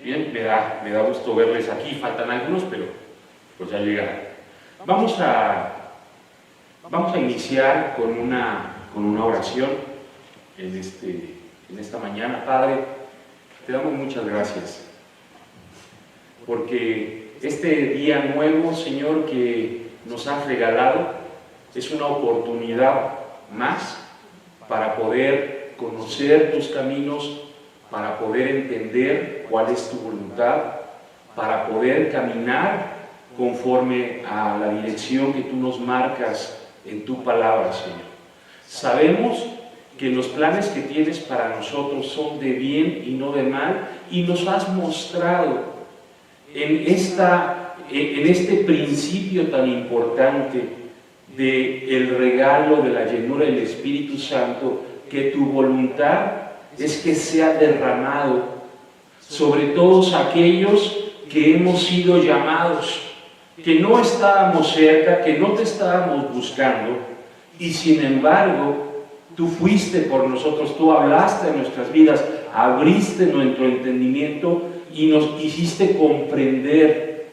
Bien, me da gusto verles aquí. Faltan algunos, pero pues ya llegarán. Vamos a iniciar con una oración en esta mañana. Padre, te damos muchas gracias porque este día nuevo, Señor, que nos has regalado es una oportunidad más para poder conocer tus caminos, para poder entender cuál es tu voluntad, para poder caminar conforme a la dirección que tú nos marcas en tu palabra, Señor. Sabemos que los planes que tienes para nosotros son de bien y no de mal, y nos has mostrado en este principio tan importante del regalo de la llenura del Espíritu Santo, que tu voluntad es que sea derramado sobre todos aquellos que hemos sido llamados, que no estábamos cerca, que no te estábamos buscando, y sin embargo tú fuiste por nosotros, tú hablaste en nuestras vidas, abriste nuestro entendimiento y nos hiciste comprender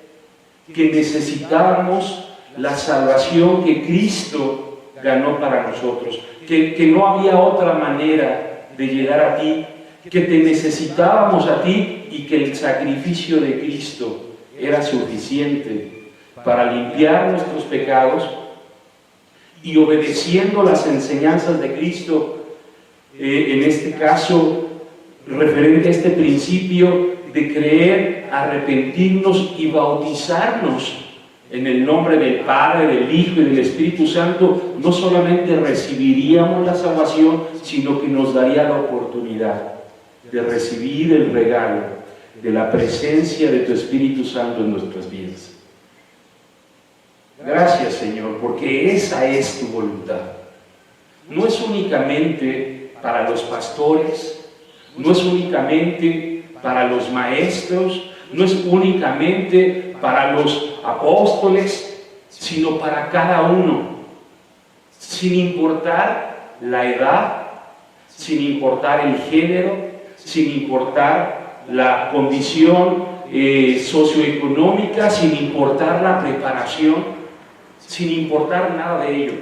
que necesitábamos la salvación que Cristo ganó para nosotros, que no había otra manera de llegar a ti, que te necesitábamos a ti y que el sacrificio de Cristo era suficiente para limpiar nuestros pecados, y obedeciendo las enseñanzas de Cristo, en este caso referente a este principio de creer, arrepentirnos y bautizarnos en el nombre del Padre, del Hijo y del Espíritu Santo, no solamente recibiríamos la salvación, sino que nos daría la oportunidad de recibir el regalo de la presencia de tu Espíritu Santo en nuestras vidas. Gracias, Señor, porque esa es tu voluntad. No es únicamente para los pastores, no es únicamente para los maestros, no es únicamente para los apóstoles, sino para cada uno, sin importar la edad, sin importar el género, sin importar la condición socioeconómica, sin importar la preparación, sin importar nada de ello.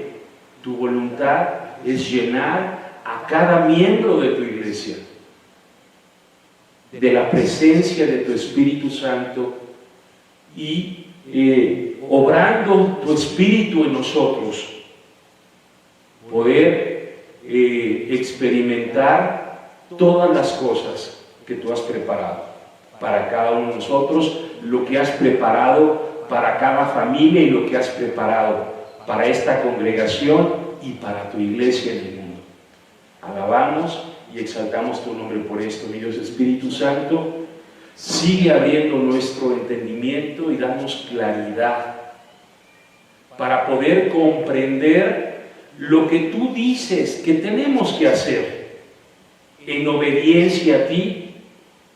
Tu voluntad es llenar a cada miembro de tu iglesia de la presencia de tu Espíritu Santo y obrando tu Espíritu en nosotros, poder experimentar todas las cosas que tú has preparado para cada uno de nosotros, lo que has preparado para cada familia y lo que has preparado para esta congregación y para tu iglesia en el mundo. Alabamos y exaltamos tu nombre por esto, mi Dios. Espíritu Santo, sigue abriendo nuestro entendimiento y danos claridad para poder comprender lo que tú dices que tenemos que hacer en obediencia a ti,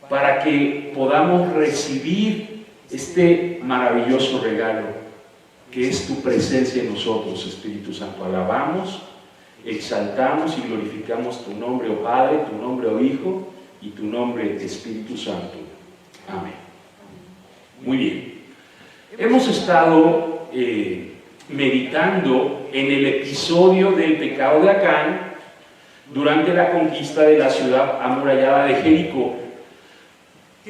para que podamos recibir este maravilloso regalo que es tu presencia en nosotros, Espíritu Santo. Alabamos, exaltamos y glorificamos tu nombre, oh Padre, tu nombre, oh Hijo, y tu nombre, Espíritu Santo. Amén. Muy bien. Hemos estado meditando en el episodio del pecado de Acán durante la conquista de la ciudad amurallada de Jericó,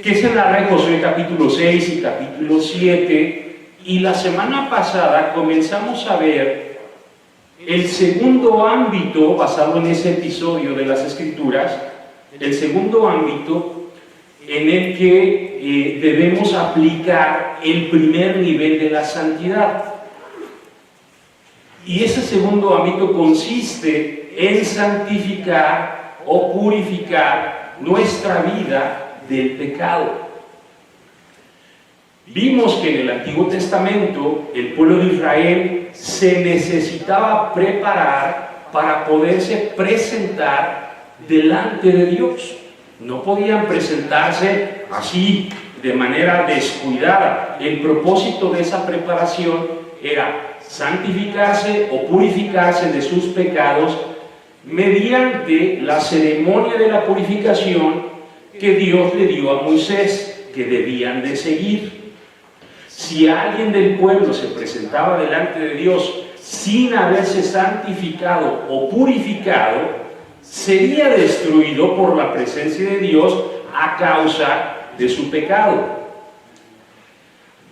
que se narra en Josué capítulo 6 y capítulo 7, y la semana pasada comenzamos a ver el segundo ámbito basado en ese episodio de las Escrituras, el segundo ámbito en el que debemos aplicar el primer nivel de la santidad. Y ese segundo ámbito consiste en santificar o purificar nuestra vida del pecado. Vimos que en el Antiguo Testamento el pueblo de Israel se necesitaba preparar para poderse presentar delante de Dios. No podían presentarse así de manera descuidada. El propósito de esa preparación era santificarse o purificarse de sus pecados mediante la ceremonia de la purificación que Dios le dio a Moisés. que debían de seguir. Si alguien del pueblo se presentaba delante de Dios sin haberse santificado o purificado, sería destruido por la presencia de Dios a causa de su pecado.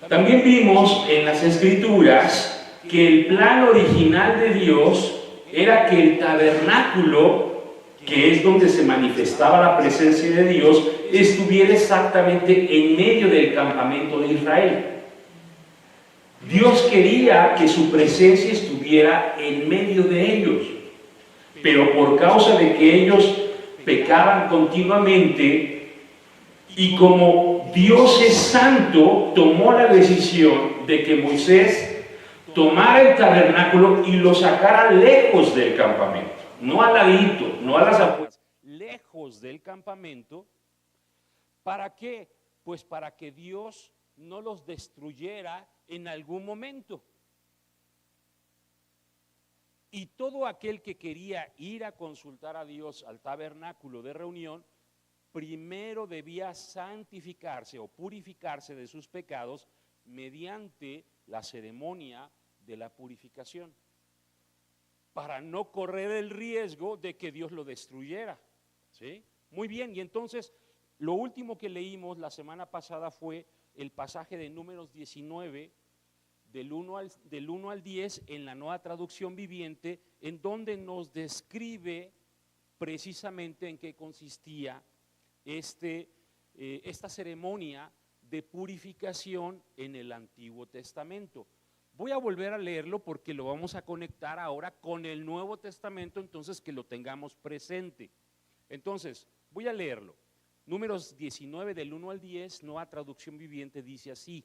También vimos en las Escrituras que el plan original de Dios era que el tabernáculo, que es donde se manifestaba la presencia de Dios, estuviera exactamente en medio del campamento de Israel. Dios quería que su presencia estuviera en medio de ellos, pero por causa de que ellos pecaban continuamente, y como Dios es santo, tomó la decisión de que Moisés tomara el tabernáculo y lo sacara lejos del campamento, no al ladito, no a las afueras, lejos del campamento. ¿Para qué? Pues para que Dios no los destruyera en algún momento. Y todo aquel que quería ir a consultar a Dios al tabernáculo de reunión, primero debía santificarse o purificarse de sus pecados mediante la ceremonia de la purificación, para no correr el riesgo de que Dios lo destruyera. ¿Sí? Muy bien, y entonces lo último que leímos la semana pasada fue el pasaje de Números 19, del 1 al 10, en la Nueva Traducción Viviente, en donde nos describe precisamente en qué consistía esta ceremonia de purificación en el Antiguo Testamento. Voy a volver a leerlo porque lo vamos a conectar ahora con el Nuevo Testamento, entonces que lo tengamos presente. Entonces, voy a leerlo. Números 19, del 1 al 10, Nueva Traducción Viviente, dice así: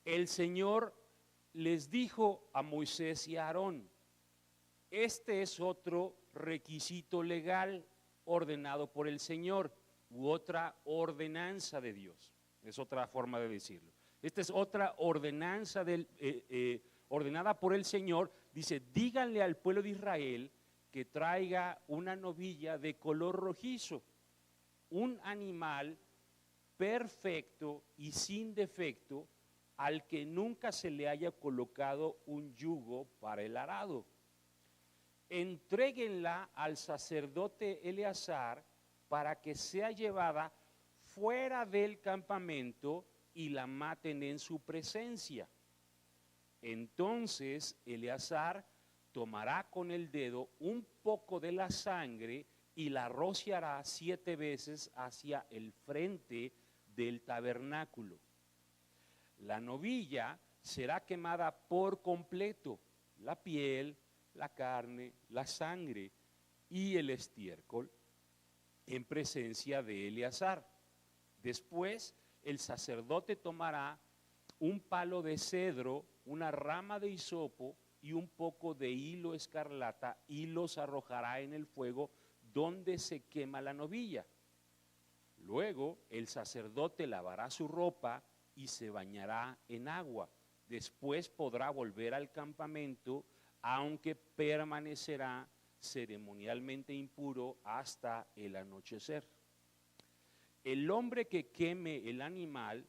el Señor les dijo a Moisés y a Aarón: este es otro requisito legal ordenado por el Señor, u otra ordenanza de Dios. Es otra forma de decirlo. Esta es otra ordenanza ordenada por el Señor. Dice: díganle al pueblo de Israel que traiga una novilla de color rojizo, un animal perfecto y sin defecto, al que nunca se le haya colocado un yugo para el arado. Entréguenla al sacerdote Eleazar para que sea llevada fuera del campamento y la maten en su presencia. Entonces Eleazar tomará con el dedo un poco de la sangre y la rociará 7 veces hacia el frente del tabernáculo. La novilla será quemada por completo, la piel, la carne, la sangre y el estiércol, en presencia de Eleazar. Después el sacerdote tomará un palo de cedro, una rama de hisopo y un poco de hilo escarlata y los arrojará en el fuego donde se quema la novilla. Luego el sacerdote lavará su ropa y se bañará en agua. Después podrá volver al campamento, aunque permanecerá ceremonialmente impuro hasta el anochecer. El hombre que queme el animal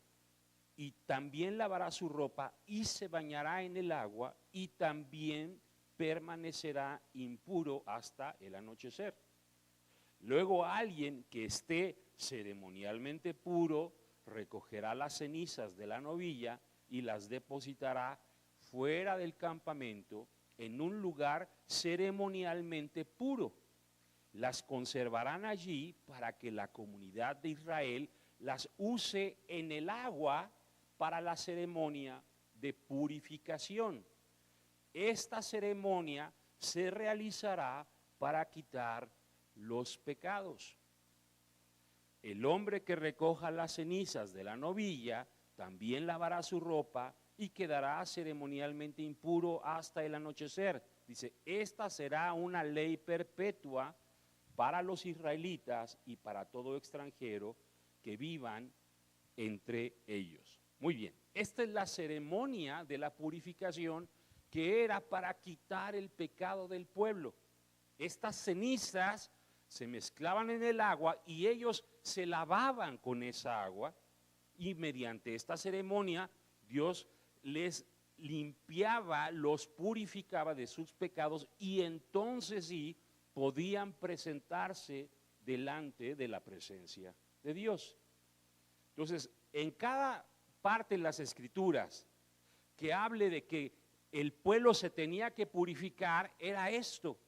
y también lavará su ropa y se bañará en el agua y también permanecerá impuro hasta el anochecer. Luego alguien que esté ceremonialmente puro recogerá las cenizas de la novilla y las depositará fuera del campamento en un lugar ceremonialmente puro. Las conservarán allí para que la comunidad de Israel las use en el agua para la ceremonia de purificación. Esta ceremonia se realizará para quitar los pecados. El hombre que recoja las cenizas de la novilla también lavará su ropa y quedará ceremonialmente impuro hasta el anochecer. Dice: esta será una ley perpetua para los israelitas y para todo extranjero que vivan entre ellos. Muy bien, esta es la ceremonia de la purificación que era para quitar el pecado del pueblo. Estas cenizas se mezclaban en el agua y ellos se lavaban con esa agua, y mediante esta ceremonia Dios les limpiaba, los purificaba de sus pecados, y entonces sí podían presentarse delante de la presencia de Dios. Entonces, en cada parte de las Escrituras que hable de que el pueblo se tenía que purificar, era esto: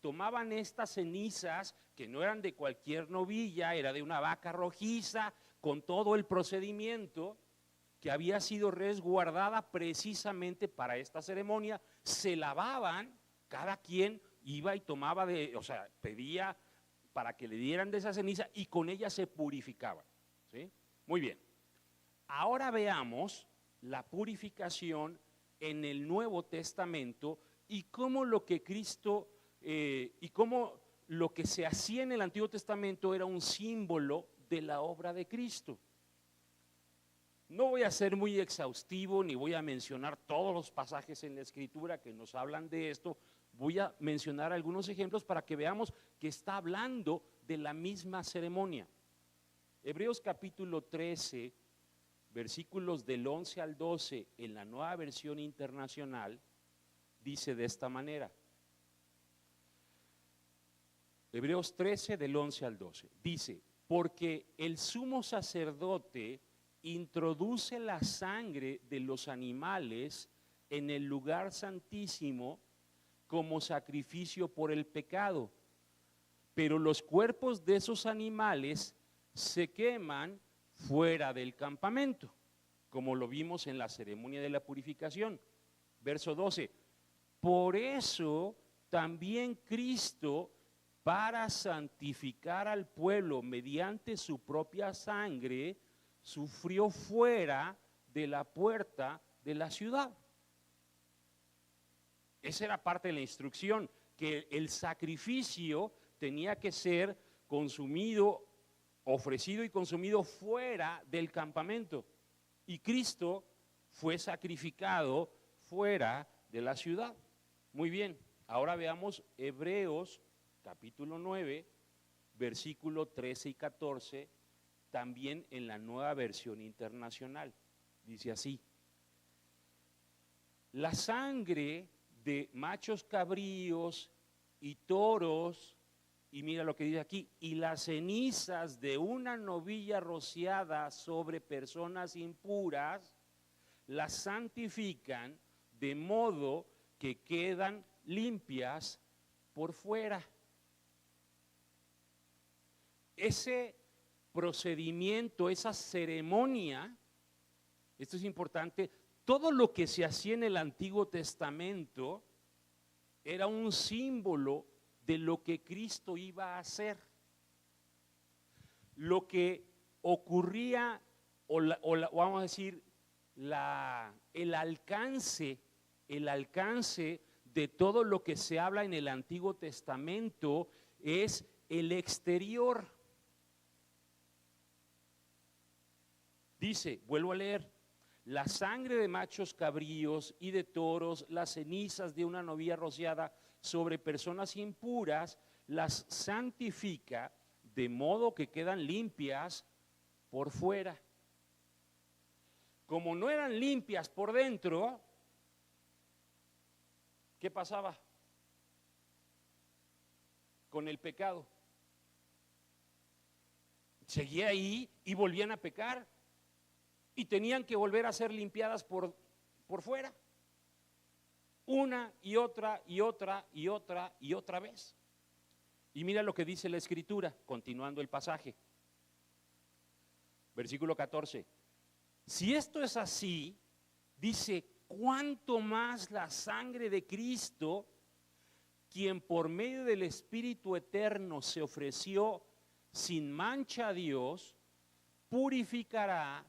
tomaban estas cenizas, que no eran de cualquier novilla, era de una vaca rojiza, con todo el procedimiento, que había sido resguardada precisamente para esta ceremonia. Se lavaban, cada quien iba y tomaba pedía para que le dieran de esa ceniza, y con ella se purificaban, ¿sí? Muy bien. Ahora veamos la purificación en el Nuevo Testamento, y cómo lo que Cristo y cómo lo que se hacía en el Antiguo Testamento era un símbolo de la obra de Cristo. No voy a ser muy exhaustivo, ni voy a mencionar todos los pasajes en la Escritura que nos hablan de esto. Voy a mencionar algunos ejemplos para que veamos que está hablando de la misma ceremonia. Hebreos capítulo 13, versículos del 11 al 12, en la Nueva Versión Internacional, dice de esta manera. Hebreos 13, del 11 al 12, dice: porque el sumo sacerdote introduce la sangre de los animales en el lugar santísimo como sacrificio por el pecado, pero los cuerpos de esos animales se queman fuera del campamento, como lo vimos en la ceremonia de la purificación. Verso 12: por eso también Cristo, para santificar al pueblo mediante su propia sangre, sufrió fuera de la puerta de la ciudad. Esa era parte de la instrucción, que el sacrificio tenía que ser consumido, ofrecido y consumido fuera del campamento. Y Cristo fue sacrificado fuera de la ciudad. Muy bien, ahora veamos Hebreos capítulo 9, versículo 13 y 14, también en la Nueva Versión Internacional. Dice así: la sangre de machos cabríos y toros, y mira lo que dice aquí, y las cenizas de una novilla rociada sobre personas impuras, las santifican, de modo que quedan limpias por fuera. Ese procedimiento, esa ceremonia, esto es importante, todo lo que se hacía en el Antiguo Testamento era un símbolo de lo que Cristo iba a hacer. Lo que ocurría, vamos a decir, el alcance de todo lo que se habla en el Antiguo Testamento es el exterior. Dice, vuelvo a leer: la sangre de machos cabríos y de toros, las cenizas de una novilla rociada sobre personas impuras, las santifica, de modo que quedan limpias por fuera. Como no eran limpias por dentro, ¿qué pasaba con el pecado? Seguía ahí y volvían a pecar, y tenían que volver a ser limpiadas por fuera, una y otra y otra y otra y otra vez. Y mira lo que dice la Escritura, continuando el pasaje, versículo 14: si esto es así, dice, cuánto más la sangre de Cristo, quien por medio del Espíritu eterno se ofreció sin mancha a Dios, purificará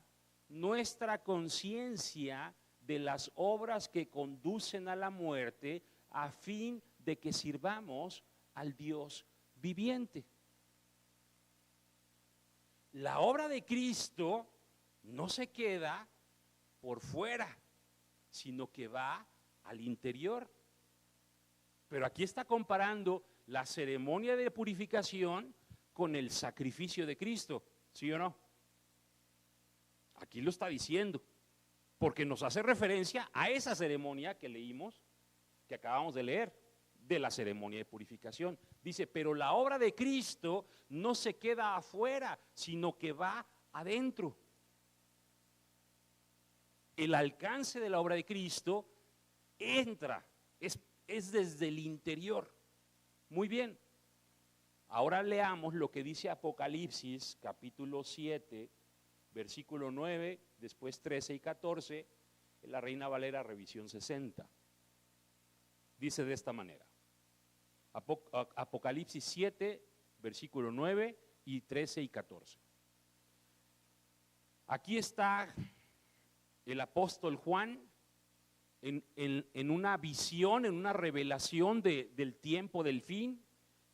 nuestra conciencia de las obras que conducen a la muerte, a fin de que sirvamos al Dios viviente. La obra de Cristo no se queda por fuera, sino que va al interior. Pero aquí está comparando la ceremonia de purificación con el sacrificio de Cristo, ¿sí o no? Aquí lo está diciendo, porque nos hace referencia a esa ceremonia que leímos, que acabamos de leer, de la ceremonia de purificación. Dice, pero la obra de Cristo no se queda afuera, sino que va adentro. El alcance de la obra de Cristo entra, es desde el interior. Muy bien. Ahora leamos lo que dice Apocalipsis, capítulo 7, versículo 9, después 13 y 14, en la Reina Valera, revisión 60. Dice de esta manera. Apocalipsis 7, versículo 9 y 13 y 14. Aquí está el apóstol Juan en una visión, en una revelación del tiempo del fin,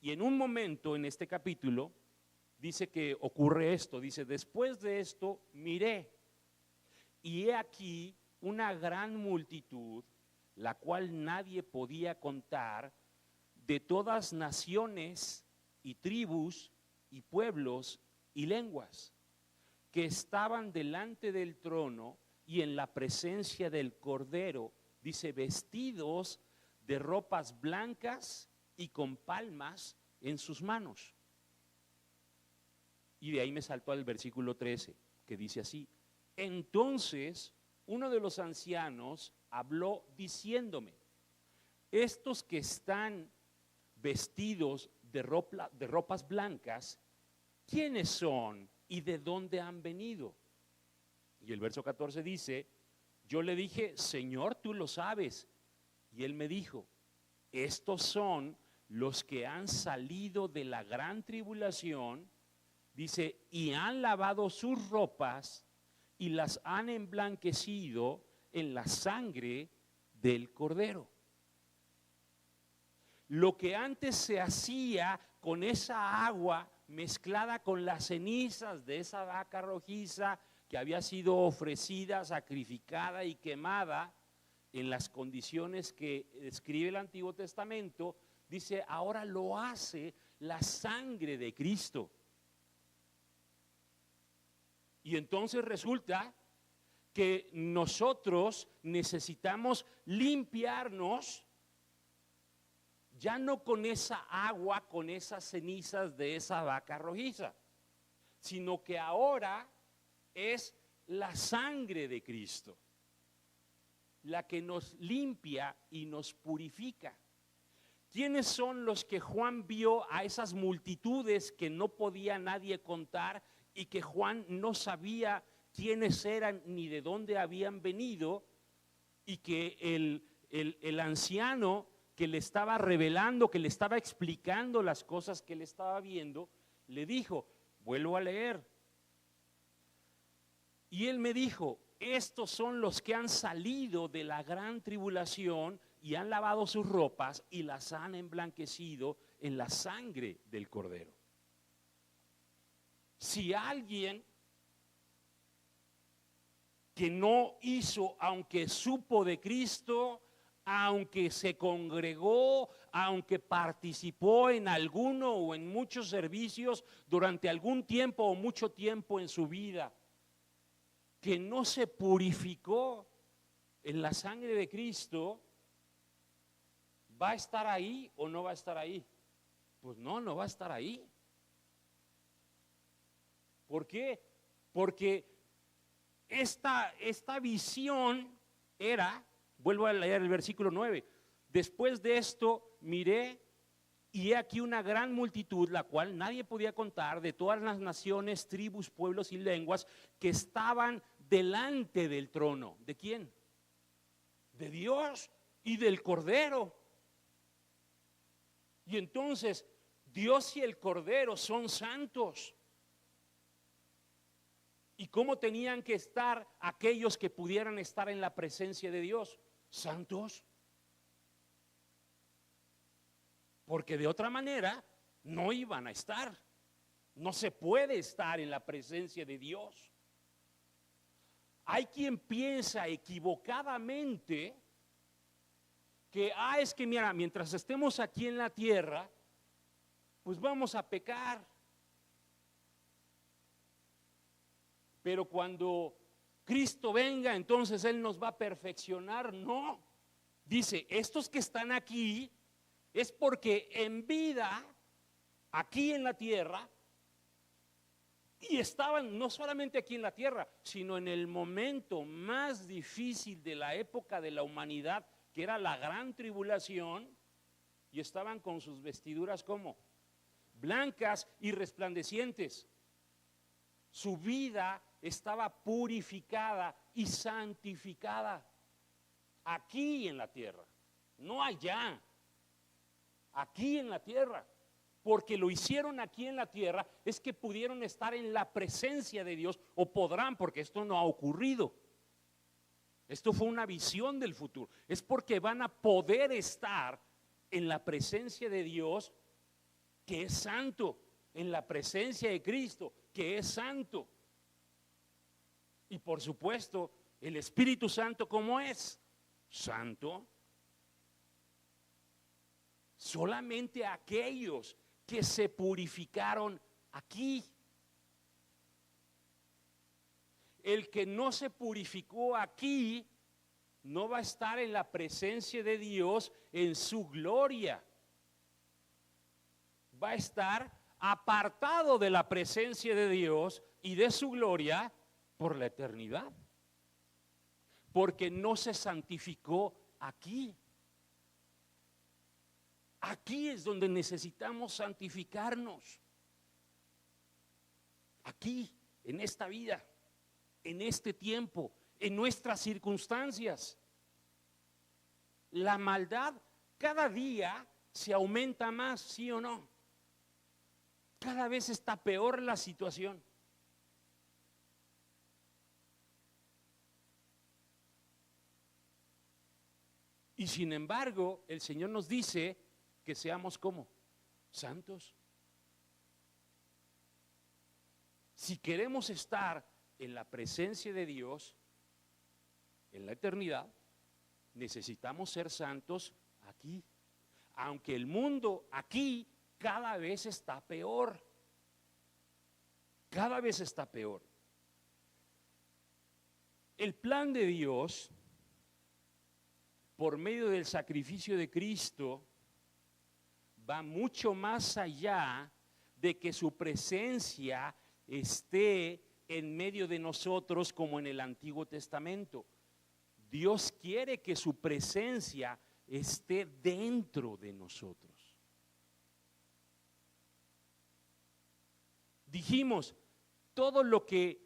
y en un momento en este capítulo dice que ocurre esto, dice, después de esto miré, y he aquí una gran multitud, la cual nadie podía contar, de todas naciones y tribus y pueblos y lenguas, que estaban delante del trono y en la presencia del Cordero, dice, vestidos de ropas blancas y con palmas en sus manos. Y de ahí me saltó al versículo 13, que dice así, entonces uno de los ancianos habló diciéndome, estos que están vestidos de ropas blancas, ¿quiénes son y de dónde han venido? Y el verso 14 dice, yo le dije, Señor, tú lo sabes. Y él me dijo, estos son los que han salido de la gran tribulación, dice, y han lavado sus ropas y las han emblanquecido en la sangre del Cordero. Lo que antes se hacía con esa agua mezclada con las cenizas de esa vaca rojiza que había sido ofrecida, sacrificada y quemada en las condiciones que describe el Antiguo Testamento, dice, ahora lo hace la sangre de Cristo. Y entonces resulta que nosotros necesitamos limpiarnos, ya no con esa agua, con esas cenizas de esa vaca rojiza, sino que ahora es la sangre de Cristo la que nos limpia y nos purifica. ¿Quiénes son los que Juan vio a esas multitudes que no podía nadie contar y que Juan no sabía quiénes eran ni de dónde habían venido, y que el anciano que le estaba revelando, que le estaba explicando las cosas que le estaba viendo, le dijo, vuelvo a leer, y él me dijo, estos son los que han salido de la gran tribulación y han lavado sus ropas y las han emblanquecido en la sangre del Cordero. Si alguien que no hizo, aunque supo de Cristo, aunque se congregó, aunque participó en alguno o en muchos servicios durante algún tiempo o mucho tiempo en su vida, que no se purificó en la sangre de Cristo, ¿va a estar ahí o no va a estar ahí? Pues no, no va a estar ahí. ¿Por qué? Porque esta visión era, vuelvo a leer el versículo 9, después de esto miré y he aquí una gran multitud, la cual nadie podía contar, de todas las naciones, tribus, pueblos y lenguas, que estaban delante del trono. ¿De quién? De Dios y del Cordero. Y entonces Dios y el Cordero son santos. ¿Y cómo tenían que estar aquellos que pudieran estar en la presencia de Dios? Santos. Porque de otra manera no iban a estar. No se puede estar en la presencia de Dios. Hay quien piensa equivocadamente que, es que mira, mientras estemos aquí en la tierra, pues vamos a pecar. Pero cuando Cristo venga, entonces Él nos va a perfeccionar. No, dice, estos que están aquí es porque en vida, aquí en la tierra, y estaban no solamente aquí en la tierra, sino en el momento más difícil de la época de la humanidad, que era la gran tribulación, y estaban con sus vestiduras como blancas y resplandecientes. Su vida estaba purificada y santificada aquí en la tierra, no allá, aquí en la tierra. Porque lo hicieron aquí en la tierra, es que pudieron estar en la presencia de Dios, o podrán, porque esto no ha ocurrido. Esto fue una visión del futuro. Es porque van a poder estar en la presencia de Dios, que es santo, en la presencia de Cristo, que es santo. Y por supuesto, el Espíritu Santo, ¿cómo es? Santo. Solamente aquellos que se purificaron aquí. El que no se purificó aquí no va a estar en la presencia de Dios en su gloria. Va a estar apartado de la presencia de Dios y de su gloria por la eternidad. Porque no se santificó aquí. Aquí es donde necesitamos santificarnos. Aquí, en esta vida, en este tiempo, en nuestras circunstancias. La maldad cada día se aumenta más, ¿sí o no? Cada vez está peor la situación. Y sin embargo, el Señor nos dice que seamos como santos. Si queremos estar en la presencia de Dios en la eternidad, necesitamos ser santos aquí. Aunque el mundo aquí cada vez está peor. Cada vez está peor. El plan de Dios, por medio del sacrificio de Cristo, va mucho más allá de que su presencia esté en medio de nosotros como en el Antiguo Testamento. Dios quiere que su presencia esté dentro de nosotros. Dijimos, todo lo que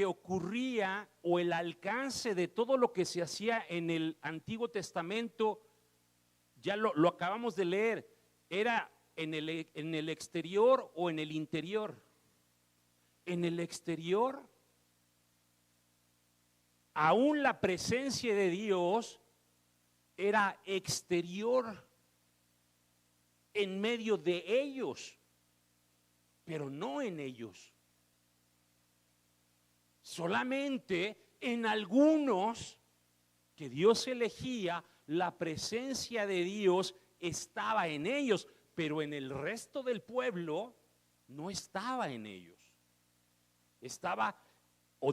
ocurría, o el alcance de todo lo que se hacía en el Antiguo Testamento, ya lo acabamos de leer, era en el exterior o en el interior. En el exterior, aún la presencia de Dios era exterior en medio de ellos, pero no en ellos. Solamente en algunos que Dios elegía, la presencia de Dios estaba en ellos, pero en el resto del pueblo no estaba en ellos.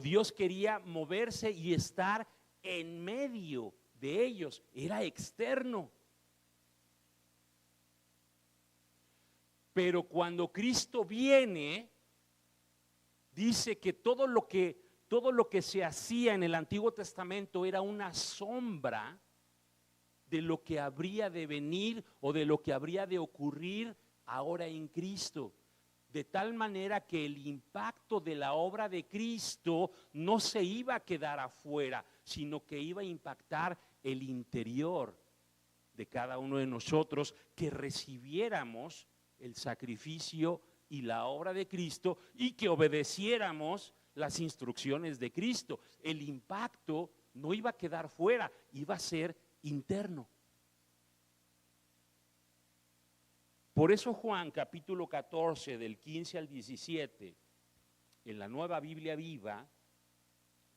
Dios quería moverse y estar en medio de ellos, era externo. Pero cuando Cristo viene, dice que todo lo que se hacía en el Antiguo Testamento era una sombra de lo que habría de venir o de lo que habría de ocurrir ahora en Cristo. De tal manera que el impacto de la obra de Cristo no se iba a quedar afuera, sino que iba a impactar el interior de cada uno de nosotros, que recibiéramos el sacrificio y la obra de Cristo y que obedeciéramos las instrucciones de Cristo. El impacto no iba a quedar fuera, iba a ser interno. Por eso Juan capítulo 14 del 15 al 17, en la Nueva Biblia Viva,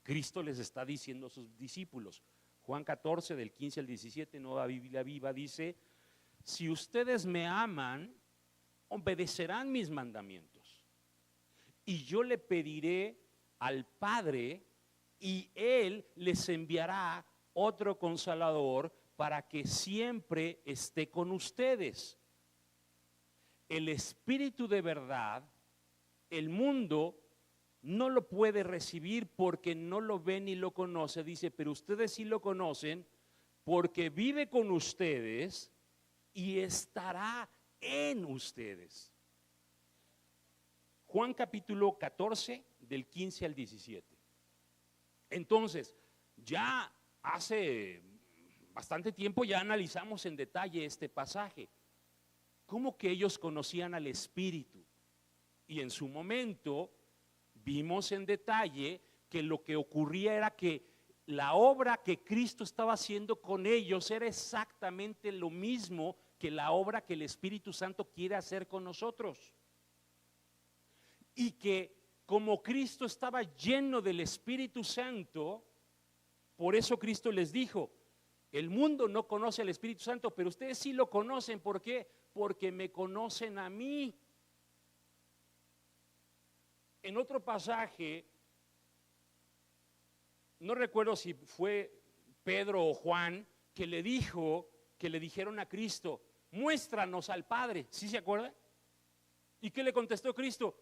Cristo les está diciendo a sus discípulos. Juan 14 del 15 al 17, Nueva Biblia Viva, dice: si ustedes me aman, obedecerán mis mandamientos. Y yo le pediré al Padre y Él les enviará otro Consolador para que siempre esté con ustedes. El Espíritu de verdad, el mundo no lo puede recibir porque no lo ve ni lo conoce, dice, pero ustedes sí lo conocen porque vive con ustedes y estará en ustedes. Juan capítulo 14, del 15 al 17. Entonces, ya hace bastante tiempo ya analizamos en detalle este pasaje. ¿Cómo que ellos conocían al Espíritu? Y en su momento vimos en detalle que lo que ocurría era que la obra que Cristo estaba haciendo con ellos era exactamente lo mismo que la obra que el Espíritu Santo quiere hacer con nosotros. Y que como Cristo estaba lleno del Espíritu Santo, por eso Cristo les dijo, el mundo no conoce al Espíritu Santo, pero ustedes sí lo conocen. ¿Por qué? Porque me conocen a mí. En otro pasaje, no recuerdo si fue Pedro o Juan, que le dijeron a Cristo, muéstranos al Padre. ¿Sí se acuerdan? ¿Y qué le contestó Cristo?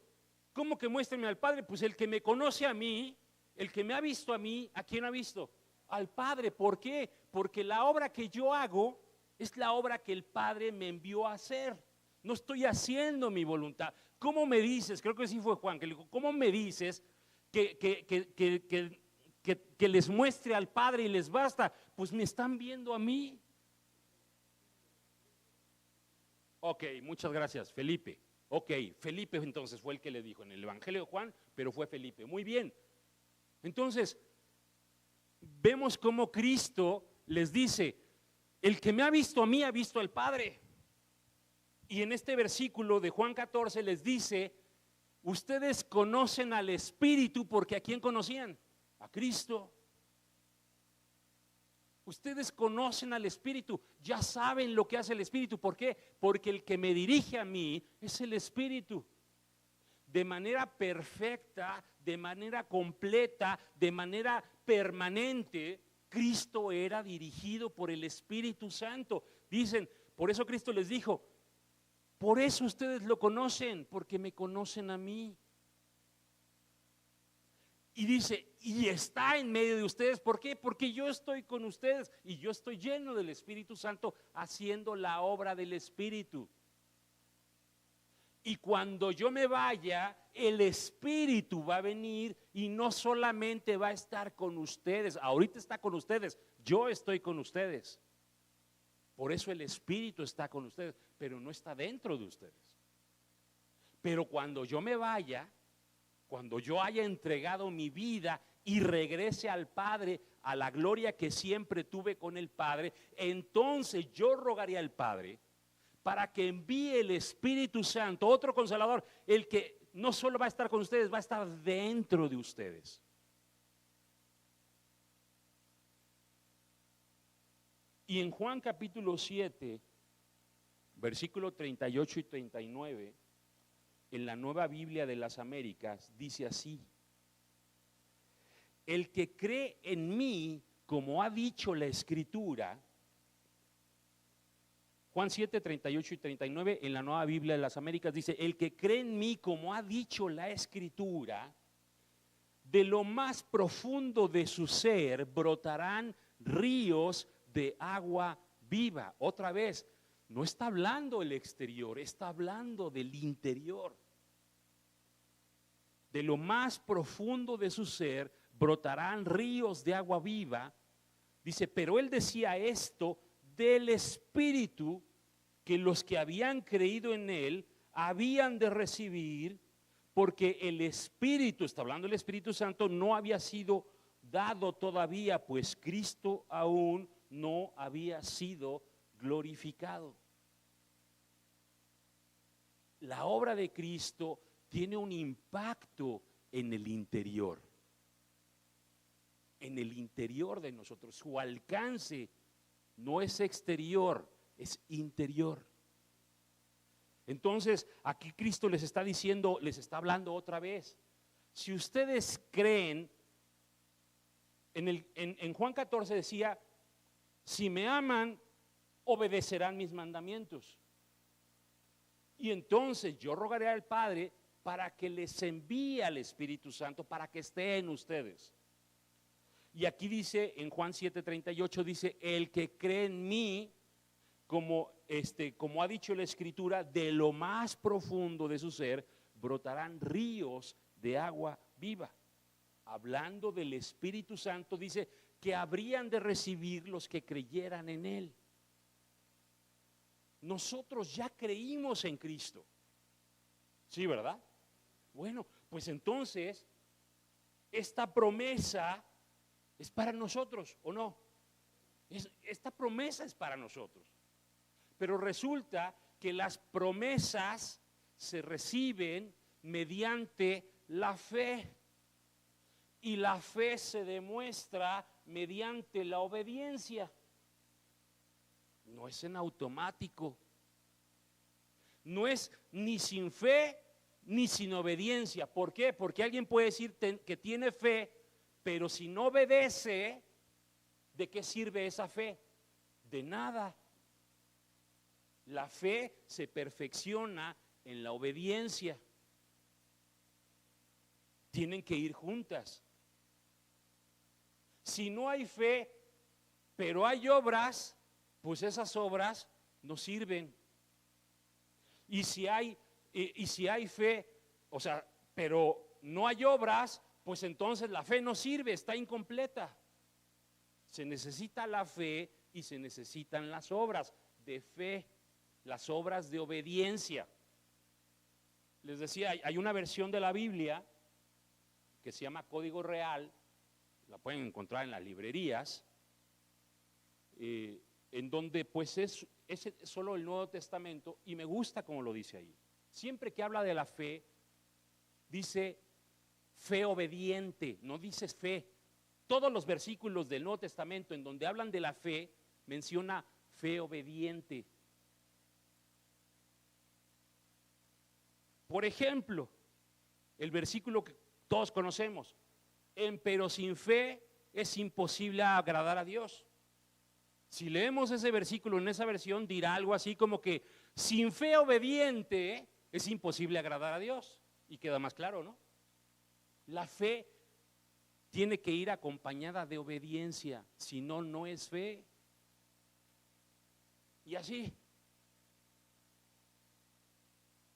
¿Cómo que muéstrenme al Padre? Pues el que me conoce a mí, el que me ha visto a mí, ¿a quién ha visto? Al Padre. ¿Por qué? Porque la obra que yo hago es la obra que el Padre me envió a hacer. No estoy haciendo mi voluntad. ¿Cómo me dices? Creo que sí fue Juan que le dijo, ¿cómo me dices que les muestre al Padre y les basta? Pues me están viendo a mí. Ok, muchas gracias, Felipe. Ok, Felipe entonces fue el que le dijo en el Evangelio de Juan, pero fue Felipe. Muy bien. Entonces, vemos cómo Cristo les dice, el que me ha visto a mí ha visto al Padre. Y en este versículo de Juan 14 les dice, ustedes conocen al Espíritu porque ¿a quién conocían? A Cristo. Ustedes conocen al Espíritu, ya saben lo que hace el Espíritu. ¿Por qué? Porque el que me dirige a mí es el Espíritu. De manera perfecta, de manera completa, de manera permanente, Cristo era dirigido por el Espíritu Santo. Dicen, por eso Cristo les dijo, por eso ustedes lo conocen, porque me conocen a mí. Y dice, y está en medio de ustedes. ¿Por qué? Porque yo estoy con ustedes y yo estoy lleno del Espíritu Santo haciendo la obra del Espíritu. Y cuando yo me vaya, el Espíritu va a venir y no solamente va a estar con ustedes, ahorita está con ustedes, yo estoy con ustedes. Por eso el Espíritu está con ustedes, pero no está dentro de ustedes. Pero cuando yo me vaya, cuando yo haya entregado mi vida y regrese al Padre, a la gloria que siempre tuve con el Padre, entonces yo rogaré al Padre para que envíe el Espíritu Santo, otro Consolador, el que no solo va a estar con ustedes, va a estar dentro de ustedes. Y en Juan capítulo 7, versículo 38 y 39, en la Nueva Biblia de las Américas, dice así: el que cree en mí, como ha dicho la Escritura. Juan 7, 38 y 39 en la Nueva Biblia de las Américas dice: el que cree en mí, como ha dicho la Escritura, de lo más profundo de su ser brotarán ríos de agua viva. Otra vez, no está hablando el exterior, está hablando del interior. De lo más profundo de su ser brotarán ríos de agua viva. Dice, pero él decía esto del Espíritu que los que habían creído en él habían de recibir, porque el Espíritu, está hablando el Espíritu Santo, no había sido dado todavía, pues Cristo aún no había sido glorificado. La obra de Cristo tiene un impacto en el interior de nosotros. Su alcance no es exterior, es interior. Entonces, aquí Cristo les está diciendo, les está hablando otra vez. Si ustedes creen, en Juan 14 decía, si me aman, obedecerán mis mandamientos. Y entonces yo rogaré al Padre para que les envíe al Espíritu Santo, para que esté en ustedes. Y aquí dice, en Juan 7:38 dice, el que cree en mí, como ha dicho la Escritura, de lo más profundo de su ser brotarán ríos de agua viva. Hablando del Espíritu Santo, dice que habrían de recibir los que creyeran en Él. Nosotros ya creímos en Cristo. Sí, ¿verdad? Bueno, pues entonces, esta promesa es para nosotros, ¿o no? Esta promesa es para nosotros. Pero resulta que las promesas se reciben mediante la fe. Y la fe se demuestra mediante la obediencia. No es en automático. No es ni sin fe ni sin obediencia. ¿Por qué? Porque alguien puede decir que tiene fe, pero si no obedece, ¿de qué sirve esa fe? De nada. La fe se perfecciona en la obediencia. Tienen que ir juntas. Si no hay fe, pero hay obras, pues esas obras no sirven. Y si hay fe, o sea, pero no hay obras, pues entonces la fe no sirve, está incompleta. Se necesita la fe y se necesitan las obras de fe, las obras de obediencia. Les decía, hay una versión de la Biblia que se llama Código Real, la pueden encontrar en las librerías, en donde pues es solo el Nuevo Testamento, y me gusta como lo dice ahí. Siempre que habla de la fe, dice fe obediente, no dice fe. Todos los versículos del Nuevo Testamento en donde hablan de la fe, menciona fe obediente. Por ejemplo, el versículo que todos conocemos, pero sin fe es imposible agradar a Dios. Si leemos ese versículo en esa versión, dirá algo así como que sin fe obediente es imposible agradar a Dios. Y queda más claro, ¿no? La fe tiene que ir acompañada de obediencia, si no, no es fe. Y así,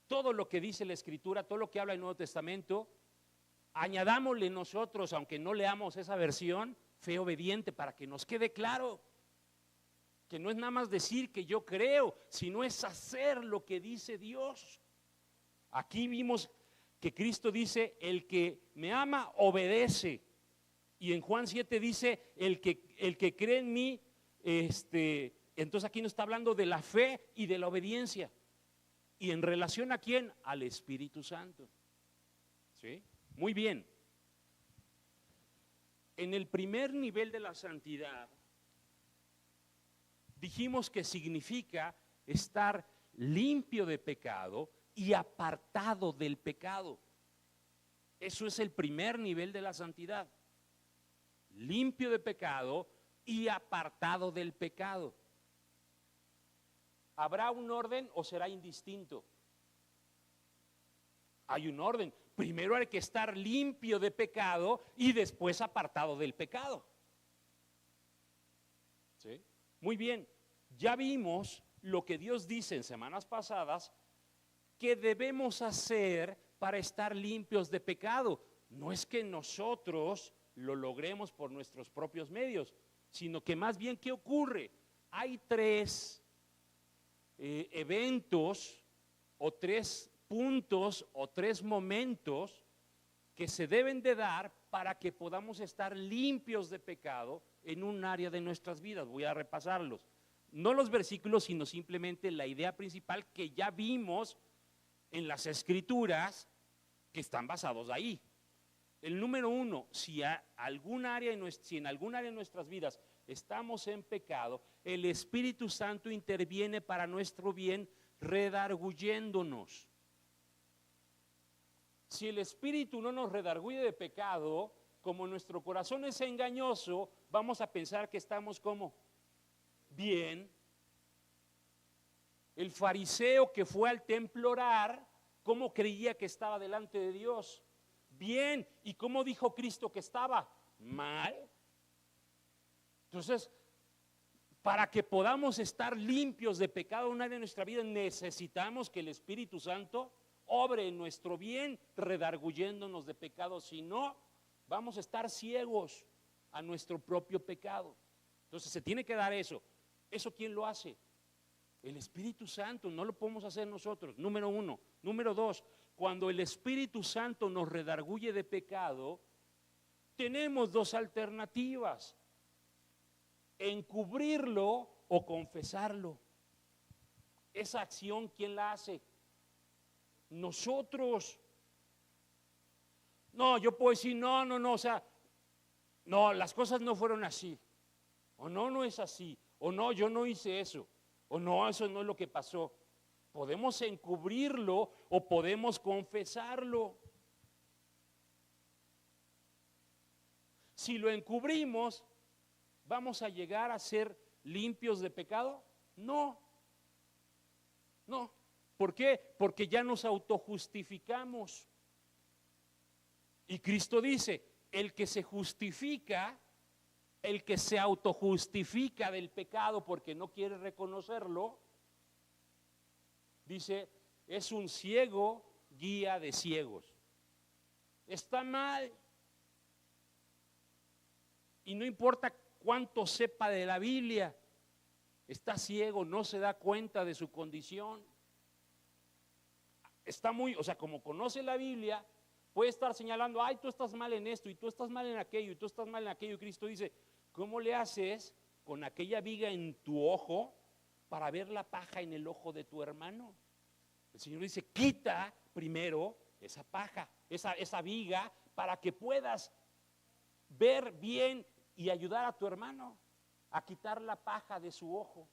todo lo que dice la Escritura, todo lo que habla el Nuevo Testamento, añadámosle nosotros, aunque no leamos esa versión, fe obediente, para que nos quede claro que no es nada más decir que yo creo, sino es hacer lo que dice Dios. Aquí vimos que Cristo dice, el que me ama obedece. Y en Juan 7 dice, el que cree en mí, entonces aquí nos está hablando de la fe y de la obediencia. ¿Y en relación a quién? Al Espíritu Santo. ¿Sí? Muy bien. En el primer nivel de la santidad, dijimos que significa estar limpio de pecado y apartado del pecado. Eso es el primer nivel de la santidad. Limpio de pecado y apartado del pecado. ¿Habrá un orden o será indistinto? Hay un orden. Primero hay que estar limpio de pecado y después apartado del pecado. ¿Sí? Muy bien, ya vimos lo que Dios dice en semanas pasadas que debemos hacer para estar limpios de pecado. No es que nosotros lo logremos por nuestros propios medios, sino que más bien, ¿qué ocurre? Hay tres eventos o tres puntos o tres momentos que se deben de dar para que podamos estar limpios de pecado en un área de nuestras vidas. Voy a repasarlos. No los versículos, sino simplemente la idea principal que ya vimos en las Escrituras que están basados ahí. El número uno, si en algún área de nuestras vidas estamos en pecado, el Espíritu Santo interviene para nuestro bien, redarguyéndonos. Si el Espíritu no nos redarguye de pecado, como nuestro corazón es engañoso, vamos a pensar que estamos como bien. El fariseo que fue al templo a orar, ¿cómo creía que estaba delante de Dios? Bien. ¿Y cómo dijo Cristo que estaba? Mal. Entonces, para que podamos estar limpios de pecado en un área de nuestra vida, necesitamos que el Espíritu Santo obre en nuestro bien, redarguyéndonos de pecado. Si no, vamos a estar ciegos a nuestro propio pecado. Entonces se tiene que dar eso. ¿Eso quién lo hace? El Espíritu Santo. No lo podemos hacer nosotros, número uno. Número dos, cuando el Espíritu Santo nos redarguye de pecado, tenemos dos alternativas: encubrirlo o confesarlo. Esa acción, ¿quién la hace? Nosotros. No, yo puedo decir, no, o sea, no, las cosas no fueron así, o no, no es así, o no, yo no hice eso, o no, eso no es lo que pasó. Podemos encubrirlo o podemos confesarlo. Si lo encubrimos, ¿vamos a llegar a ser limpios de pecado? No. ¿Por qué? Porque ya nos autojustificamos. Y Cristo dice, el que se justifica, el que se autojustifica del pecado porque no quiere reconocerlo, dice, es un ciego guía de ciegos. Está mal. Y no importa cuánto sepa de la Biblia, está ciego, no se da cuenta de su condición. Está muy, o sea, como conoce la Biblia, puede estar señalando, ay, tú estás mal en esto, y tú estás mal en aquello, y tú estás mal en aquello. Y Cristo dice, ¿cómo le haces con aquella viga en tu ojo para ver la paja en el ojo de tu hermano? El Señor dice, quita primero esa paja, esa viga, para que puedas ver bien y ayudar a tu hermano a quitar la paja de su ojo.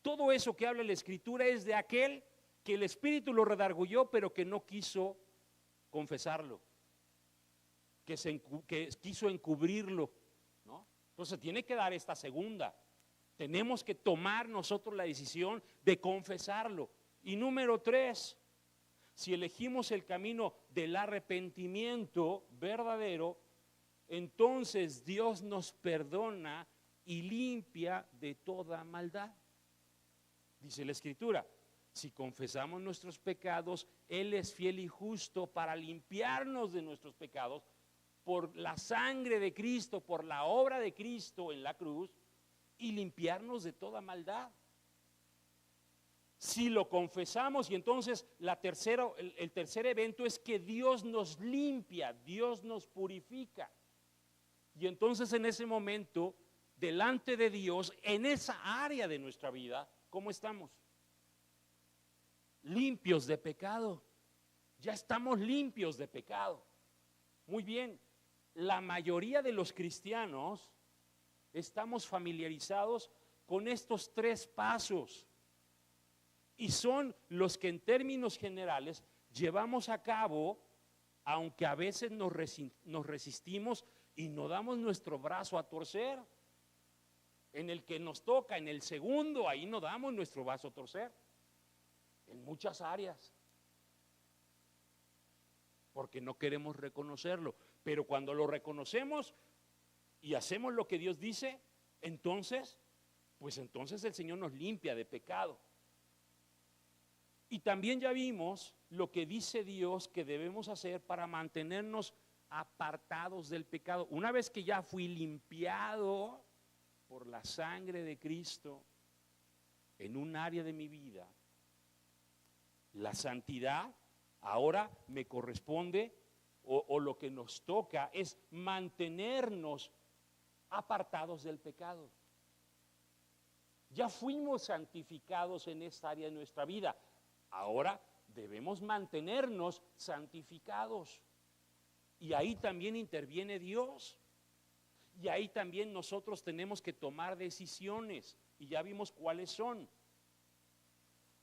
Todo eso que habla la Escritura es de aquel que el Espíritu lo redarguyó, pero que no quiso confesarlo, que quiso encubrirlo, ¿no? Entonces tiene que dar esta segunda. Tenemos que tomar nosotros la decisión de confesarlo. Y número tres, si elegimos el camino del arrepentimiento verdadero, entonces Dios nos perdona y limpia de toda maldad. Dice la Escritura, si confesamos nuestros pecados, Él es fiel y justo para limpiarnos de nuestros pecados por la sangre de Cristo, por la obra de Cristo en la cruz, y limpiarnos de toda maldad. Si lo confesamos, y entonces el tercer evento es que Dios nos limpia, Dios nos purifica. Y entonces en ese momento, delante de Dios, en esa área de nuestra vida, ¿cómo estamos? Limpios de pecado. Ya estamos limpios de pecado. Muy bien, la mayoría de los cristianos estamos familiarizados con estos tres pasos y son los que en términos generales llevamos a cabo, aunque a veces nos resistimos y no damos nuestro brazo a torcer. En el que nos toca, en el segundo, ahí no damos nuestro brazo a torcer. En muchas áreas. Porque no queremos reconocerlo. Pero cuando lo reconocemos y hacemos lo que Dios dice, entonces, pues entonces el Señor nos limpia de pecado. Y también ya vimos lo que dice Dios que debemos hacer para mantenernos apartados del pecado. Una vez que ya fui limpiado por la sangre de Cristo en un área de mi vida, la santidad ahora me corresponde, o lo que nos toca es mantenernos apartados del pecado. Ya fuimos santificados en esta área de nuestra vida, ahora debemos mantenernos santificados. Y ahí también interviene Dios. Y ahí también nosotros tenemos que tomar decisiones, y ya vimos cuáles son.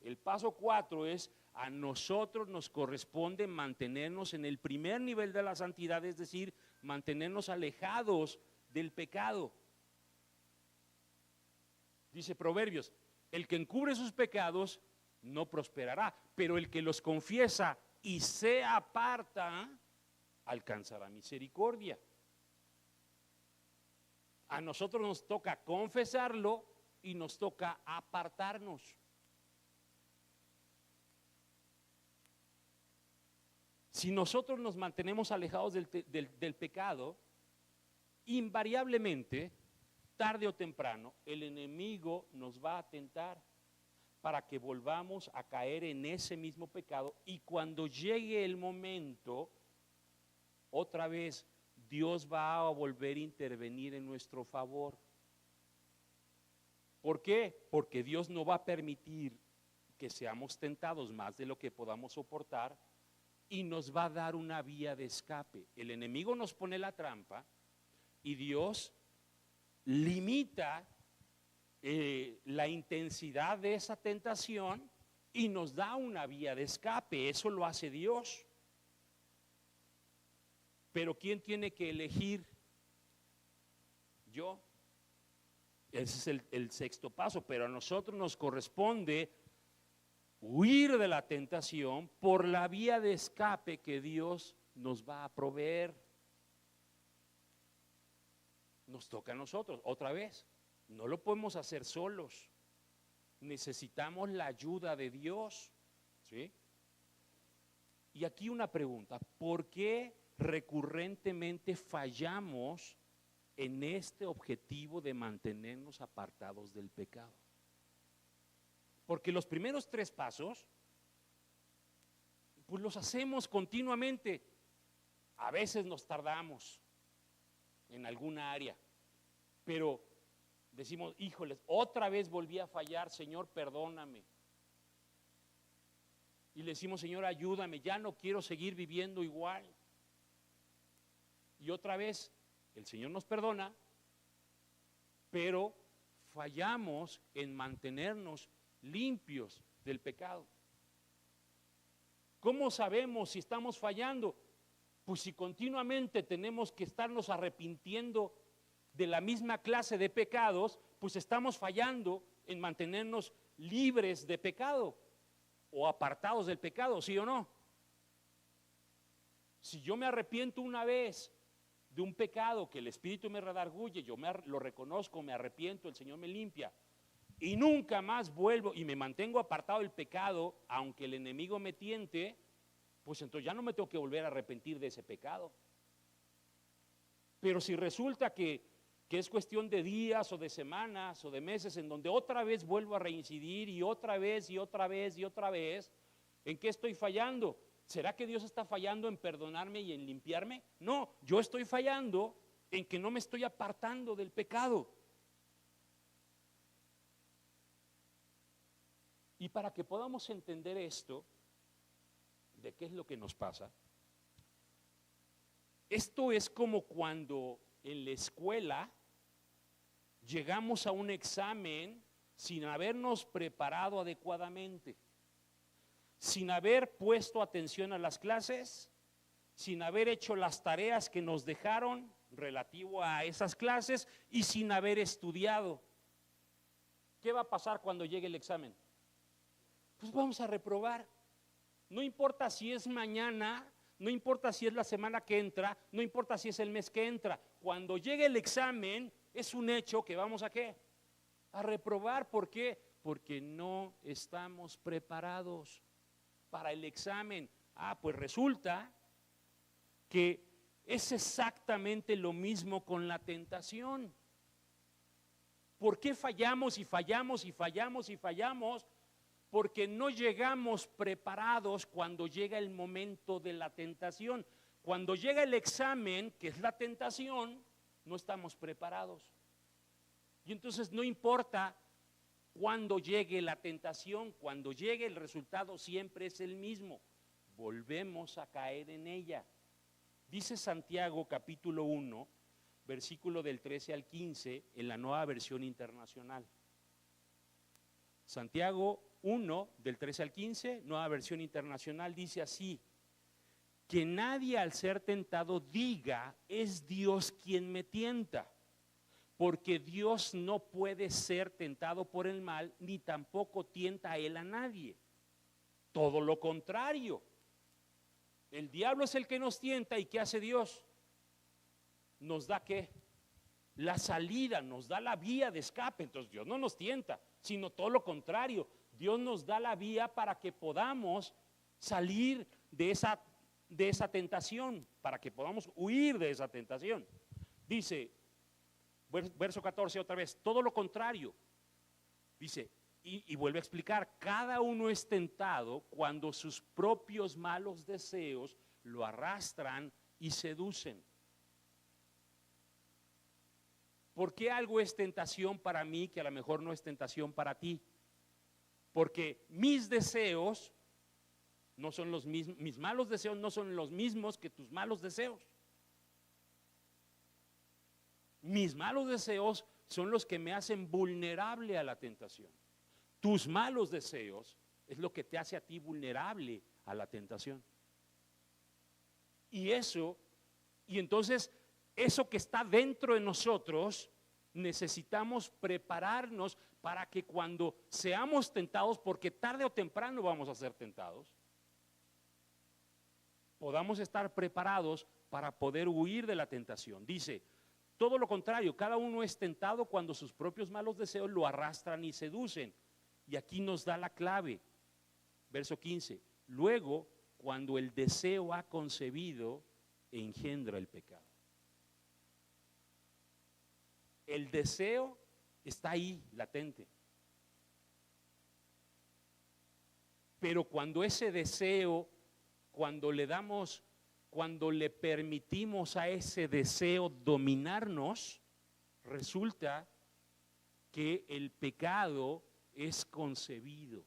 El paso 4 es: a nosotros nos corresponde mantenernos en el primer nivel de la santidad, es decir, mantenernos alejados del pecado. Dice Proverbios: el que encubre sus pecados no prosperará, pero el que los confiesa y se aparta alcanzará misericordia. A nosotros nos toca confesarlo y nos toca apartarnos. Si nosotros nos mantenemos alejados del pecado, invariablemente, tarde o temprano, el enemigo nos va a tentar para que volvamos a caer en ese mismo pecado, y cuando llegue el momento, otra vez Dios va a volver a intervenir en nuestro favor. ¿Por qué? Porque Dios no va a permitir que seamos tentados más de lo que podamos soportar, y nos va a dar una vía de escape. El enemigo nos pone la trampa y Dios limita la intensidad de esa tentación y nos da una vía de escape. Eso lo hace Dios. Pero ¿quién tiene que elegir? Yo. Ese es el sexto paso. Pero a nosotros nos corresponde huir de la tentación por la vía de escape que Dios nos va a proveer. Nos toca a nosotros, otra vez, no lo podemos hacer solos. Necesitamos la ayuda de Dios, ¿sí? Y aquí una pregunta: ¿por qué recurrentemente fallamos en este objetivo de mantenernos apartados del pecado? Porque los primeros 3 pasos, pues los hacemos continuamente. A veces nos tardamos en alguna área, pero decimos: híjoles, otra vez volví a fallar, Señor, perdóname. Y le decimos: Señor, ayúdame, ya no quiero seguir viviendo igual. Y otra vez el Señor nos perdona, pero fallamos en mantenernos limpios del pecado. ¿Cómo sabemos si estamos fallando? Pues si continuamente tenemos que estarnos arrepintiendo de la misma clase de pecados, pues estamos fallando en mantenernos libres de pecado o apartados del pecado, ¿sí o no? Si yo me arrepiento una vez de un pecado que el Espíritu me redarguye, yo lo reconozco, me arrepiento, el Señor me limpia, y nunca más vuelvo y me mantengo apartado del pecado, aunque el enemigo me tiente, pues entonces ya no me tengo que volver a arrepentir de ese pecado. Pero si resulta que es cuestión de días o de semanas o de meses en donde otra vez vuelvo a reincidir y otra vez y otra vez y otra vez, ¿en qué estoy fallando? ¿Será que Dios está fallando en perdonarme y en limpiarme? No, yo estoy fallando en que no me estoy apartando del pecado. Y para que podamos entender esto, de qué es lo que nos pasa, esto es como cuando en la escuela llegamos a un examen sin habernos preparado adecuadamente, sin haber puesto atención a las clases, sin haber hecho las tareas que nos dejaron relativo a esas clases y sin haber estudiado. ¿Qué va a pasar cuando llegue el examen? Pues vamos a reprobar. No importa si es mañana, no importa si es la semana que entra, no importa si es el mes que entra. Cuando llegue el examen, es un hecho que vamos a ¿qué? A reprobar. ¿Por qué? Porque no estamos preparados para el examen. Pues resulta que es exactamente lo mismo con la tentación. ¿Por qué fallamos y fallamos y fallamos y fallamos? Porque no llegamos preparados cuando llega el momento de la tentación. Cuando llega el examen, que es la tentación, no estamos preparados. Y entonces no importa cuando llegue la tentación, cuando llegue el resultado siempre es el mismo. Volvemos a caer en ella. Dice Santiago capítulo 1, versículo del 13 al 15 en la Nueva Versión Internacional. Santiago 1, del 13 al 15, Nueva Versión Internacional, dice así: que nadie al ser tentado diga, es Dios quien me tienta, porque Dios no puede ser tentado por el mal, ni tampoco tienta a él a nadie. Todo lo contrario. El diablo es el que nos tienta, ¿y qué hace Dios? Nos da ¿qué? La salida, nos da la vía de escape. Entonces Dios no nos tienta, sino todo lo contrario. Dios nos da la vía para que podamos salir de esa tentación, para que podamos huir de esa tentación. Dice, verso 14 otra vez, todo lo contrario. Dice, y vuelve a explicar, cada uno es tentado cuando sus propios malos deseos lo arrastran y seducen. ¿Por qué algo es tentación para mí que a lo mejor no es tentación para ti? Porque mis deseos no son los mismos, mis malos deseos no son los mismos que tus malos deseos. Mis malos deseos son los que me hacen vulnerable a la tentación. Tus malos deseos es lo que te hace a ti vulnerable a la tentación. Y entonces eso que está dentro de nosotros, necesitamos prepararnos para que cuando seamos tentados, porque tarde o temprano vamos a ser tentados, podamos estar preparados para poder huir de la tentación. Dice, todo lo contrario, cada uno es tentado cuando sus propios malos deseos lo arrastran y seducen. Y aquí nos da la clave, verso 15, luego cuando el deseo ha concebido, engendra el pecado. El deseo está ahí, latente. Pero cuando ese deseo, cuando le permitimos a ese deseo dominarnos, resulta que el pecado es concebido.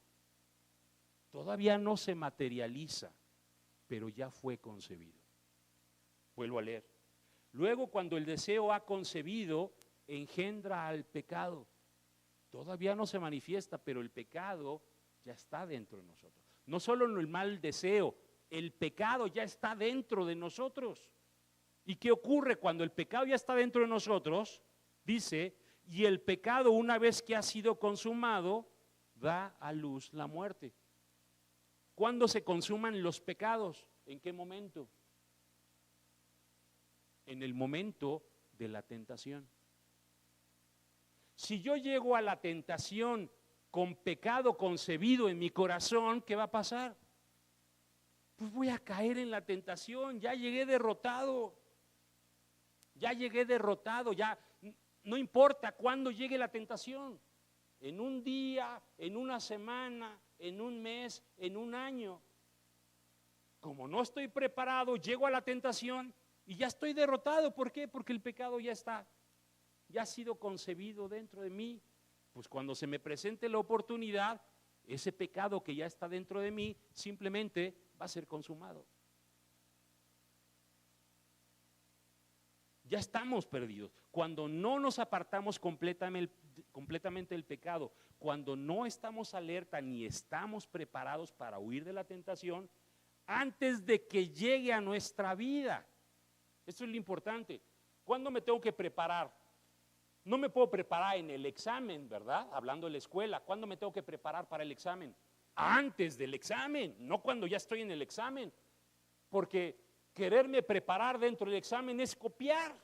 Todavía no se materializa, pero ya fue concebido. Vuelvo a leer. Luego, cuando el deseo ha concebido, engendra al pecado. Todavía no se manifiesta, pero el pecado ya está dentro de nosotros. No solo en el mal deseo, el pecado ya está dentro de nosotros. ¿Y qué ocurre cuando el pecado ya está dentro de nosotros? Dice, y el pecado, una vez que ha sido consumado, da a luz la muerte. ¿Cuándo se consuman los pecados? ¿En qué momento? En el momento de la tentación. Si yo llego a la tentación con pecado concebido en mi corazón, ¿qué va a pasar? Pues voy a caer en la tentación, ya llegué derrotado, ya no importa cuándo llegue la tentación, en un día, en una semana, en un mes, en un año. Como no estoy preparado, llego a la tentación y ya estoy derrotado. ¿Por qué? Porque el pecado ya ha sido concebido dentro de mí. Pues cuando se me presente la oportunidad, ese pecado que ya está dentro de mí simplemente va a ser consumado. Ya estamos perdidos. Cuando no nos apartamos completamente del pecado, cuando no estamos alerta ni estamos preparados para huir de la tentación, antes de que llegue a nuestra vida. Esto es lo importante. ¿Cuándo me tengo que preparar? No me puedo preparar en el examen, ¿verdad? Hablando de la escuela. ¿Cuándo me tengo que preparar para el examen? Antes del examen, no cuando ya estoy en el examen. Porque quererme preparar dentro del examen es copiar.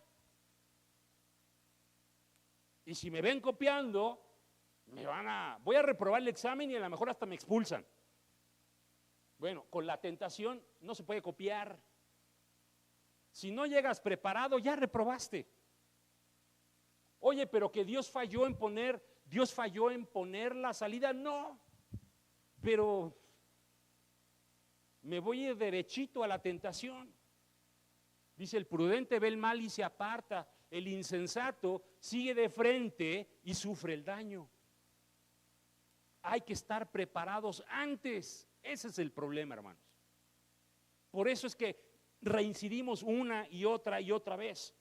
Y si me ven copiando, voy a reprobar el examen y a lo mejor hasta me expulsan. Bueno, con la tentación no se puede copiar. Si no llegas preparado, ya reprobaste. Oye, pero que Dios falló en poner la salida. No, pero me voy a ir derechito a la tentación. Dice, el prudente ve el mal y se aparta, el insensato sigue de frente y sufre el daño. Hay que estar preparados antes. Ese es el problema, hermanos. Por eso es que reincidimos una y otra vez.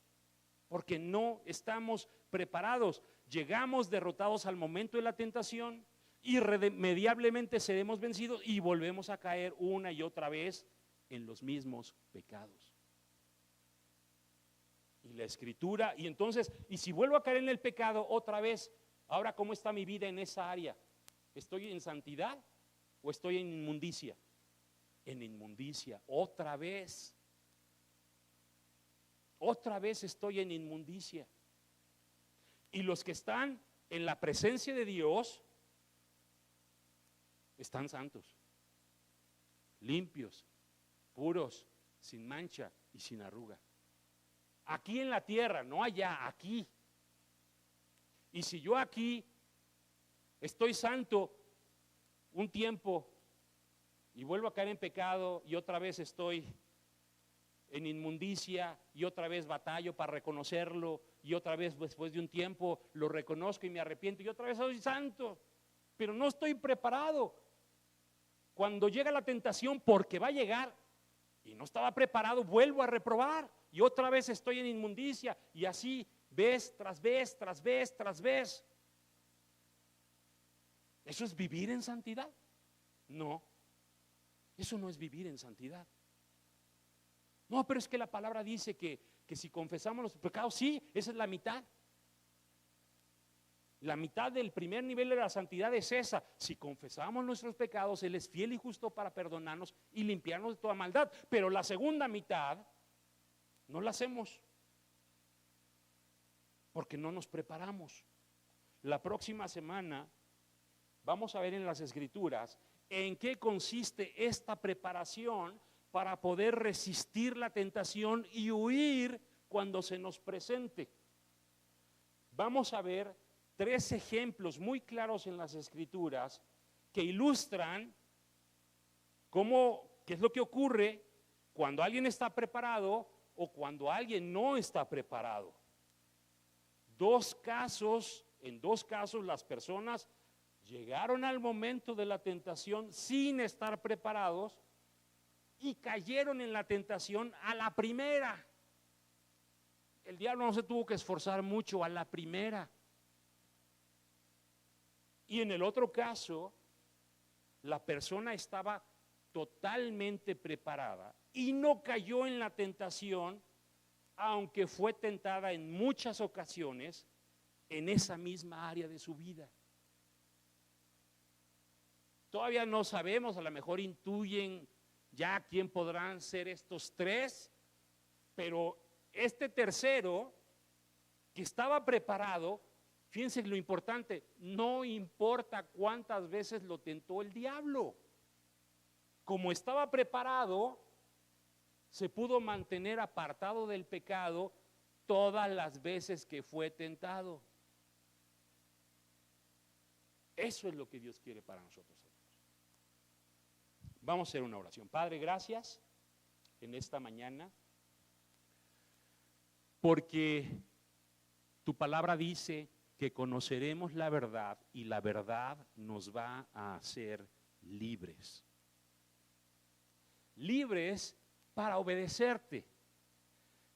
porque no estamos preparados. Llegamos derrotados al momento de la tentación, irremediablemente seremos vencidos y volvemos a caer una y otra vez en los mismos pecados. Y la Escritura, y entonces, y si vuelvo a caer en el pecado otra vez, ahora ¿cómo está mi vida en esa área? ¿Estoy en santidad o estoy en inmundicia? En inmundicia, otra vez estoy en inmundicia. Y los que están en la presencia de Dios están santos, limpios, puros, sin mancha y sin arruga. Aquí en la tierra, no allá, aquí. Y si yo aquí estoy santo un tiempo y vuelvo a caer en pecado y otra vez estoy en inmundicia y otra vez batallo para reconocerlo y otra vez después de un tiempo lo reconozco y me arrepiento y otra vez soy santo, pero no estoy preparado. Cuando llega la tentación, porque va a llegar y no estaba preparado, vuelvo a reprobar y otra vez estoy en inmundicia y así vez tras vez, tras vez, tras vez. ¿Eso es vivir en santidad? No, eso no es vivir en santidad. No, pero es que la palabra dice que si confesamos los pecados, sí, esa es la mitad. La mitad del primer nivel de la santidad es esa. Si confesamos nuestros pecados, Él es fiel y justo para perdonarnos y limpiarnos de toda maldad. Pero la segunda mitad no la hacemos porque no nos preparamos. La próxima semana vamos a ver en las Escrituras en qué consiste esta preparación para poder resistir la tentación y huir cuando se nos presente. Vamos a ver 3 ejemplos muy claros en las Escrituras que ilustran qué es lo que ocurre cuando alguien está preparado o cuando alguien no está preparado. En dos casos las personas llegaron al momento de la tentación sin estar preparados y cayeron en la tentación a la primera. El diablo no se tuvo que esforzar mucho, a la primera. Y en el otro caso, la persona estaba totalmente preparada y no cayó en la tentación, aunque fue tentada en muchas ocasiones en esa misma área de su vida. Todavía no sabemos, a lo mejor intuyen ya quién podrán ser estos 3, pero este tercero que estaba preparado, fíjense lo importante, no importa cuántas veces lo tentó el diablo, como estaba preparado, se pudo mantener apartado del pecado todas las veces que fue tentado. Eso es lo que Dios quiere para nosotros. Vamos a hacer una oración. Padre, gracias en esta mañana, porque tu palabra dice que conoceremos la verdad y la verdad nos va a hacer libres. Libres para obedecerte,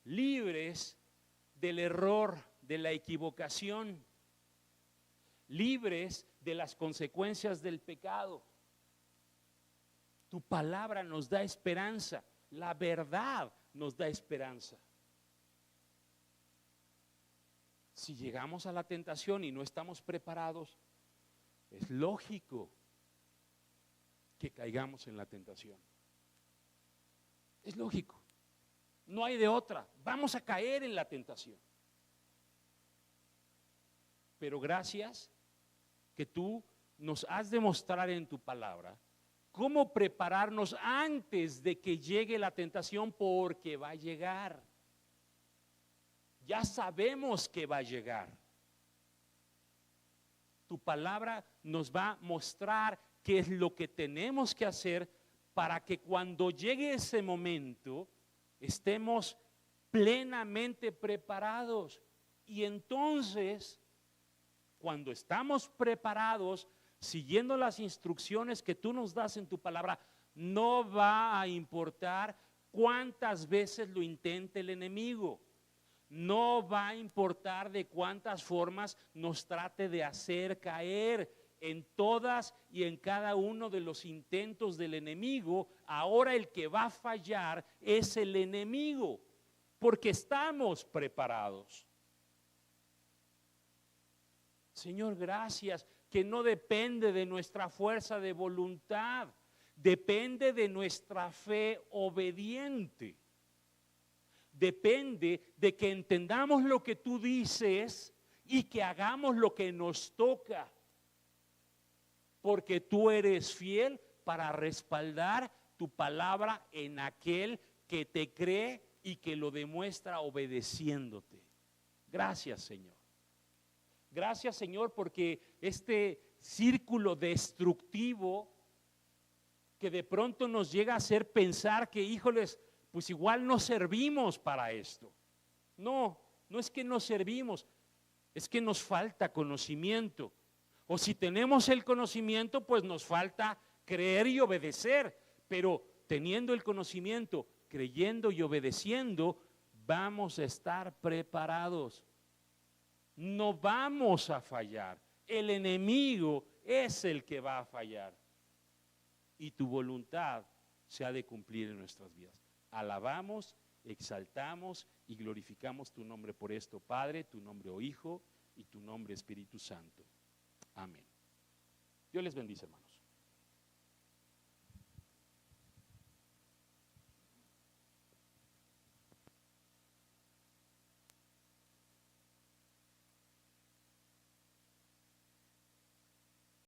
libres del error, de la equivocación, libres de las consecuencias del pecado. Tu palabra nos da esperanza, la verdad nos da esperanza. Si llegamos a la tentación y no estamos preparados, es lógico que caigamos en la tentación. Es lógico, no hay de otra, vamos a caer en la tentación. Pero gracias que tú nos has de mostrar en tu palabra cómo prepararnos antes de que llegue la tentación, porque va a llegar. Ya sabemos que va a llegar. Tu palabra nos va a mostrar qué es lo que tenemos que hacer para que cuando llegue ese momento estemos plenamente preparados. Y entonces, cuando estamos preparados, siguiendo las instrucciones que tú nos das en tu palabra, no va a importar cuántas veces lo intente el enemigo. No va a importar de cuántas formas nos trate de hacer caer. En todas y en cada uno de los intentos del enemigo, ahora el que va a fallar es el enemigo, porque estamos preparados. Señor, gracias, que no depende de nuestra fuerza de voluntad, depende de nuestra fe obediente. Depende de que entendamos lo que tú dices y que hagamos lo que nos toca. Porque tú eres fiel para respaldar tu palabra en aquel que te cree y que lo demuestra obedeciéndote. Gracias, Señor. Gracias, Señor, porque este círculo destructivo que de pronto nos llega a hacer pensar que, híjoles, pues igual no servimos para esto. No, no es que no servimos, es que nos falta conocimiento. O si tenemos el conocimiento, pues nos falta creer y obedecer. Pero teniendo el conocimiento, creyendo y obedeciendo, vamos a estar preparados. No vamos a fallar. El enemigo es el que va a fallar. Y tu voluntad se ha de cumplir en nuestras vidas. Alabamos, exaltamos y glorificamos tu nombre por esto, Padre, tu nombre, oh Hijo, y tu nombre, Espíritu Santo. Amén. Dios les bendice, hermanos.